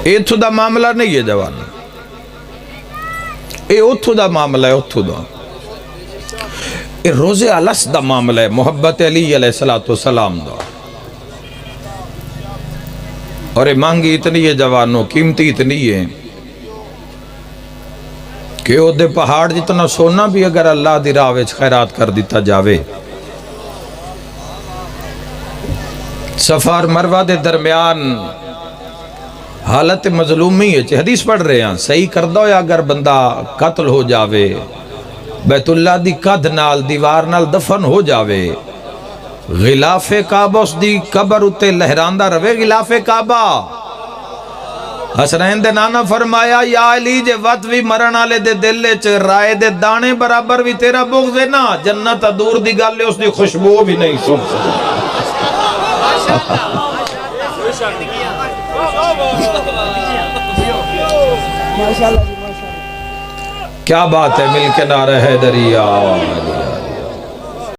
ایتھو دا معاملہ نہیں ہے جوان، اے اتھو دا معاملہ ہے، اتھو دا اے روزے علس دا معاملہ ہے، محبت علی علیہ السلام دا، اور اے مانگی اتنی ہے جوانوں، قیمتی اتنی ہے کہ او دے پہاڑ جتنا سونا بھی اگر اللہ دی راہ وچ خیرات کر دیتا جاوے۔ صفا اور مروہ دے درمیان حالت مظلومی ہے، حدیث پڑھ رہے ہیں، صحیح کر دو یا اگر بندہ قتل ہو جاوے، بیت اللہ دی قد نال دیوار نال دفن ہو جاوے، غلاف کعبہ اس دی قبر اتے لہراندہ روے غلاف کعبہ۔ حسنین دے نانا فرمایا یا علی جے وقت بھی مرن آلے دے دلے چے رائے دے دانے برابر بھی تیرا بغض ہے نا، جنت دور دی گل لے اس دی خوشبو بھی نہیں سن کیا بات ہے، مل کے نعرہ حیدری یا